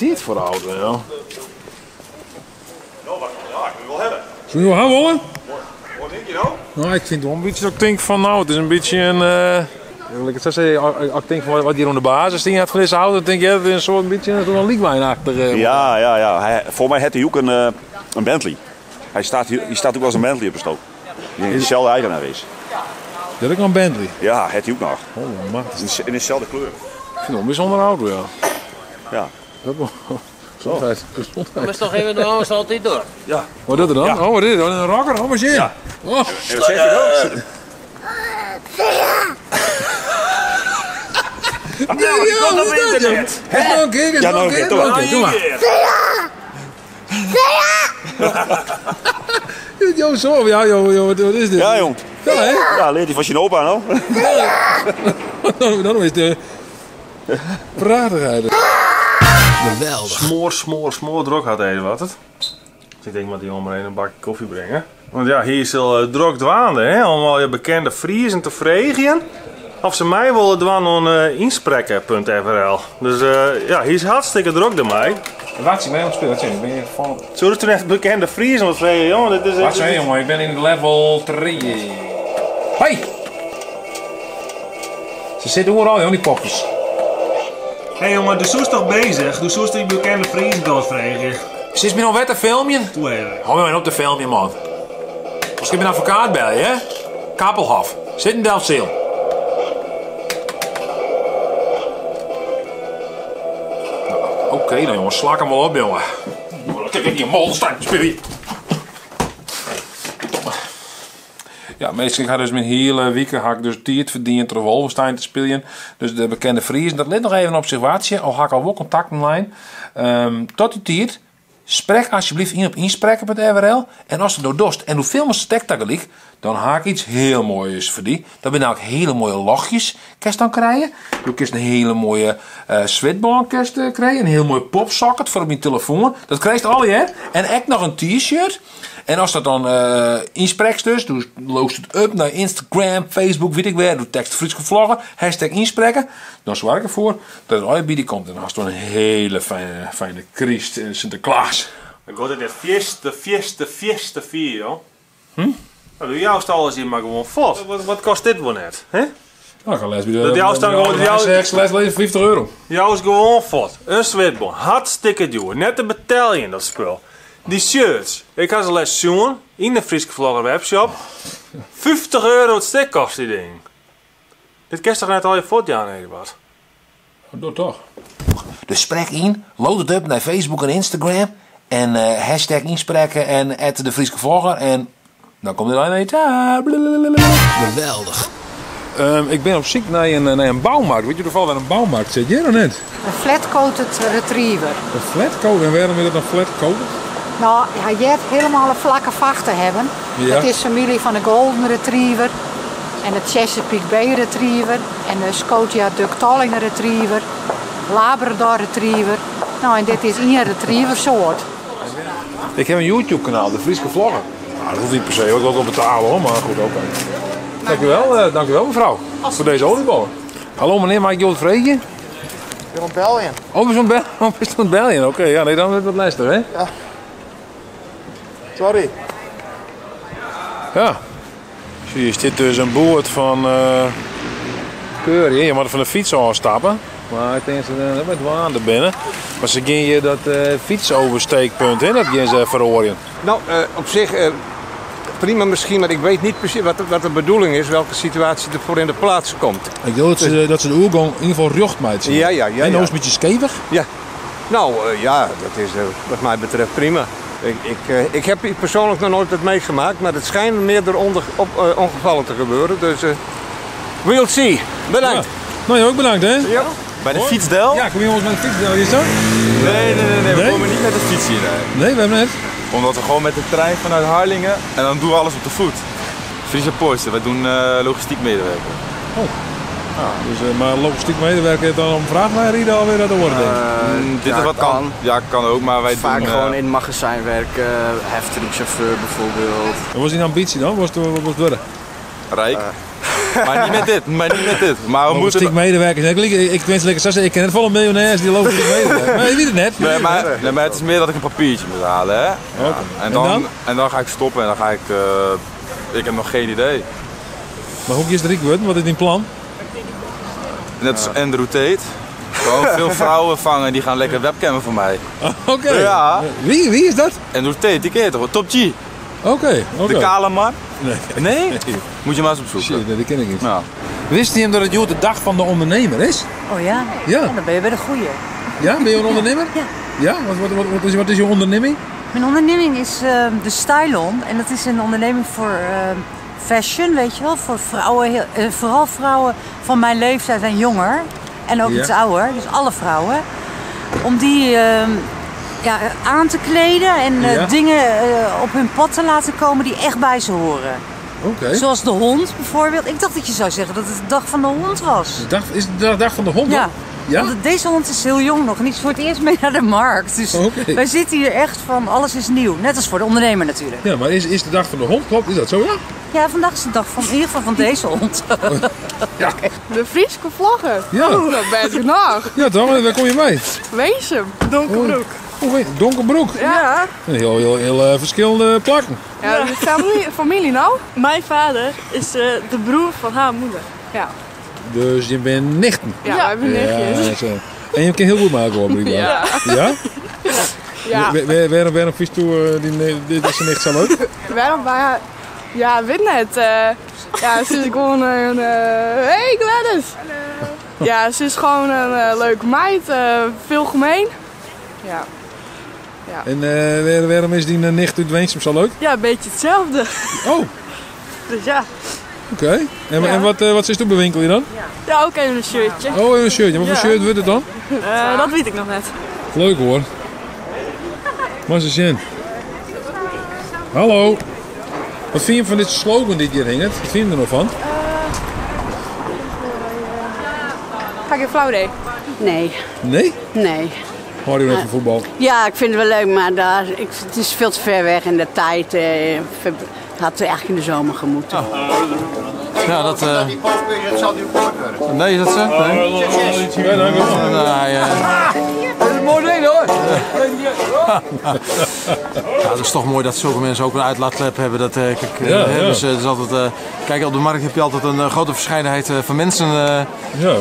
tijd voor de auto, ja. Ja, ik wil wel hebben. Zullen we gaan wollen? Wat denk je nou? Nou, ik vind het wel een beetje dat ik denk van nou, het is een beetje een... ik het zo zeggen, als ik denk van wat hier aan de basis had van deze auto, dan denk je dat het een soort beetje een liekwijnachtig. Ja. Voor mij heeft hij ook een Bentley. Hij staat ook als een Bentley op de stoop. Die dezelfde eigenaar is. Dat is ook een Bentley. Ja, heeft hij ook nog. Oh, man. In dezelfde kleur. Ik vind het wel een bijzondere auto, ja. Ja. Dat wel. Gezondheid. Maar is toch even de anders altijd door? Ja. Wat is dat dan? Ja. Oh, wat is dit? Een rocker? Oh, wat zie je? Ja. Oh. En wat zeg je dan? Ja, komt op internet. Nog een keer, Ja, nog een keer. Doe maar. Jo, zo. Ja, joh, wat is dit? Ja, jong. Ja, hè? Ja, leert hij van je opa, nou? Dan is de pratigheid. Geweldig. Smoor druk had even wat het. Dus ik denk dat die om een bakje koffie brengen. Want ja, hier is al druk dwaande, hè? Allemaal je bekende Friesen te vregen. Of ze mij willen dwan aan insprekken.frl. Dus ja, hier is hartstikke druk ermee. Wat je mee aan het spelen? Ben je van... Zullen we toen echt bekende Friesen wat vregen, jongen? Dit is wat zei jongen? Ik ben in level 3. Hoi! Ze zitten overal, jongen, die popjes. Hé jongen, de soes toch bezig? De soes die bekende Friesen doodvregen. Zit je nog wat te filmen? Doe even. Hou me op de filmpje, man. Misschien ben een advocaat bellen, hè? Kappelhof. Zit in Delfzijl. Oké, dan jongen, slak hem wel op, jongen. Kijk in die mol staan, speel je. Ja, meestal ga dus mijn hele week dus tijd verdiend door Wolvenstein te spelen. Dus de bekende Friesen, dat let nog even op zich wachtje. Al ga ik al wel contact online. Tot die tijd, spreek alsjeblieft in op inspreken.frl. En als het door dorst en hoeveel meer spektakel dan ga ik iets heel moois voor die. Dat ben namelijk hele mooie lachjes kerst dan krijgen. Je kunt een hele mooie sweatband krijgen. Een heel mooi popsocket voor op je telefoon. Dat krijg je al, hè? En echt nog een t-shirt. En als dat dan inspreekt dus loost het up naar Instagram, Facebook, weet ik weer. Doe tekst Friese vloggen, hashtag inspreken. Dan zorg ik ervoor dat het ooit bij die komt. En dan is het een hele fijne Christ en Sinterklaas. Dan gaat het fieste vier, joh. Nou, doe jouw stal is hier maar gewoon vast. Wat kost dit wel net? Hè? Nou, ik ga les bij de... Jouw staan gewoon... Les 50 euro. Jouw is gewoon vast. Een sweatband. Hartstikke duur. Net de battalion, dat spul. Die shirts. Ik had ze les zien in de Friese Vlogger webshop. 50 euro het stuk kost die ding. Dit kerst toch net al je foto aan wat? Doe toch. Dus spreek in, load het op naar Facebook en Instagram. En hashtag inspreken en de Friese Vlogger. En dan komt er alleen uit. Geweldig. Ik ben op zoek naar een bouwmarkt. Weet je toevallig waar een bouwmarkt zit? Jij nog net? Een flat-coated retriever. Een flatcoat? En waarom is dat een flatcoat? Nou, hij heeft helemaal een vlakke vachten hebben. Ja. Het is familie van de Golden Retriever en de Chesapeake Bay Retriever en de Scotia Ductalling Retriever, Labrador Retriever. Nou, en dit is één retrieversoort. Ik heb een YouTube kanaal, de Friese Vlogger. Nou, dat hoeft niet per se, ik wil ook wel betalen hoor, maar goed, oké. Dank u wel mevrouw, voor deze oliebollen. Hallo meneer, mag ik je wat vragen? Weer een België. Oh, we zijn aan het bellen. Oké, ja, nee, dan is het wat lastig, hè? Ja. Sorry. Ja. Zie je, is dit dus een boord van Keur. Je mag er van de fiets afstappen. Maar ik denk dat ze met waan er binnen. Maar ze gaan je dat fietsoversteekpunt, hè? Dat gaan ze verhoren. Nou, op zich prima misschien, maar ik weet niet precies wat de bedoeling is, welke situatie er voor in de plaats komt. Ik wil dat ze de oergang in ieder geval rjocht meid zien. Ja. En nou is het een beetje skevig. Ja. Nou, ja, dat is wat mij betreft prima. Ik heb hier persoonlijk nog nooit het meegemaakt, maar het schijnen meerdere ongevallen te gebeuren. Dus we'll see. Bedankt. Ja. Nou, jij ook bedankt, hè? Ja. Bij de fietsdel? Ja, kom je ons met de fietsdel hier zo? Nee, we komen niet met de fiets hier. Nee, we hebben net. Omdat we gewoon met de trein vanuit Harlingen en dan doen we alles op de voet. Friese Poorten, wij doen logistiek medewerker. Oh. Dus, maar logistiek medewerker heeft dan om vrachtwagenrijden alweer dat worden? Dit is wat kan. Ja, kan ook, maar wij vaak doen... gewoon in het magazijn werken, heftruckchauffeur bijvoorbeeld. Wat was die ambitie dan? Wat was het worden? Rijk. Maar niet met dit. Maar we Logistiek moeten... medewerkers. Ik wens lekker zeggen, ik ken het volle miljonairs die logistiek medewerkers. Maar je weet het net. Nee, maar het is meer dat ik een papiertje moet halen, hè. Ja. En dan ga ik stoppen en dan ga ik... ik heb nog geen idee. Maar hoe is het Rick worden? Wat is die plan? Net als Andrew Tate. Gewoon veel vrouwen vangen die gaan lekker webcammen voor mij. Oké. Ja. Wie is dat? Andrew Tate, die ken je toch? Top G. Oké. De kale man. Nee? Moet je maar eens opzoeken. Shit, nee, die ken ik niet. Nou. Wist je hem dat het de dag van de ondernemer is? Oh ja? Ja. Dan ben je bij de goeie. Ja, ben je een ondernemer? Ja. Ja? Wat is je onderneming? Mijn onderneming is de Stylon. En dat is een onderneming voor fashion, weet je wel. Voor vrouwen, vooral vrouwen van mijn leeftijd en jonger. En ook iets ouder, dus alle vrouwen. Om die aan te kleden en dingen op hun pad te laten komen die echt bij ze horen. Oké. Zoals de hond bijvoorbeeld. Ik dacht dat je zou zeggen dat het de dag van de hond was. Is het de dag van de hond? Ja. Ja? Want deze hond is heel jong nog en die is voor het eerst mee naar de markt. Dus wij zitten hier echt van alles is nieuw. Net als voor de ondernemer natuurlijk. Ja, maar is de dag van de hond, klopt? Is dat zo, ja? Ja, vandaag is de dag van, in ieder geval van deze hond. Ja. De Friese vlogger. Ja. Oh, dat ben je nog. Ja toch, waar kom je mee? Weesem, Donkerbroek. Donkerbroek. Ja. Heel verschillende plakken. Ja, de familie nou? Mijn vader is de broer van haar moeder. Ja. Dus je bent nichten? Ja, wij hebben nichtjes. Ja, zo. En je kan heel goed maken hoor, blijkbaar. Ja? Ja. Waarom vies toe dit is nicht zo leuk? Waarom? Ja, weet net. Ja, ze is gewoon een... hey Gladys! Hallo! Ja, ze is gewoon een leuke meid. Veel gemeen. Ja. En waarom is die nicht uit Weensum zo leuk? Ja, een beetje hetzelfde. Oh! Dus ja. Oké. En wat is toen bewinkel je dan? Ja, ook even een shirtje. Oh, een shirtje. Wat voor shirt wordt het dan? Dat weet ik nog net. Leuk hoor. Maar ze zijn. Hallo. Wat vind je van dit slogan die hier hangt? Wat vind je er nog van? Ga ik een flauw idee? Nee. Nee? Nee. Hou je nog van voetbal? Ja, ik vind het wel leuk, maar het is veel te ver weg in de tijd. Had eigenlijk in de zomer gemoeten. Oh. Ja, dat... Nee, is dat zo? Nee. Ja, dank u wel. Dat is een mooi ding hoor. Ja, het is toch mooi dat zulke mensen ook een uitlaatklep hebben. Dat, Dus, het is altijd, kijk, op de markt heb je altijd een grote verscheidenheid van mensen.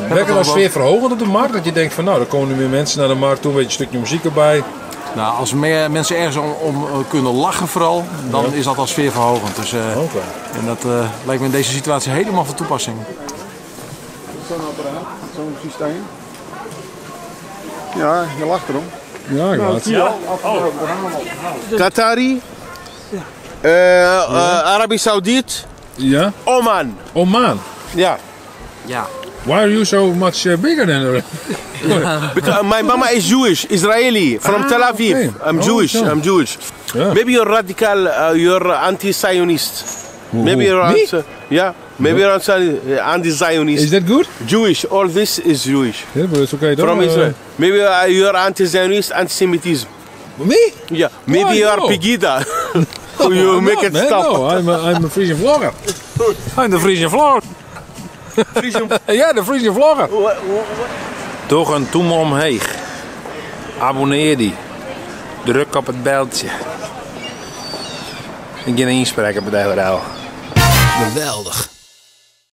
Werken we sfeer verhogen op de markt? Dat je denkt van nou, er komen nu meer mensen naar de markt toe, een beetje een stukje muziek erbij. Nou, als meer mensen ergens om kunnen lachen vooral, dan is dat als sfeerverhogend. Dus, en dat lijkt me in deze situatie helemaal van toepassing. Zo'n apparaat, zo'n systeem. Ja, je lacht erom. Ja, ik laat het. Qatari, Arabië Saoediet, Oman. Oman? Ja. Ja. Why are you so much bigger than her? Because my mama is Jewish, Israeli, from Tel Aviv. Okay. I'm Jewish. So. I'm Jewish. Yeah. Maybe you're radical, you're anti-Zionist. Maybe you're maybe you're anti-Zionist. Is that good? Jewish. All this is Jewish. Yeah, but it's okay. From Israel. Maybe you're anti-Zionist, anti-Semitism. Me? Yeah. Maybe you are Pegida. You make it stop. No, I'm a Frisian vlogger. I'm the Frisian vlogger. Ja, de Frisian vlogger. Toch een toem omheen. Abonneer die. Druk op het beltje. Ik ga inspreken bij de URL. Geweldig.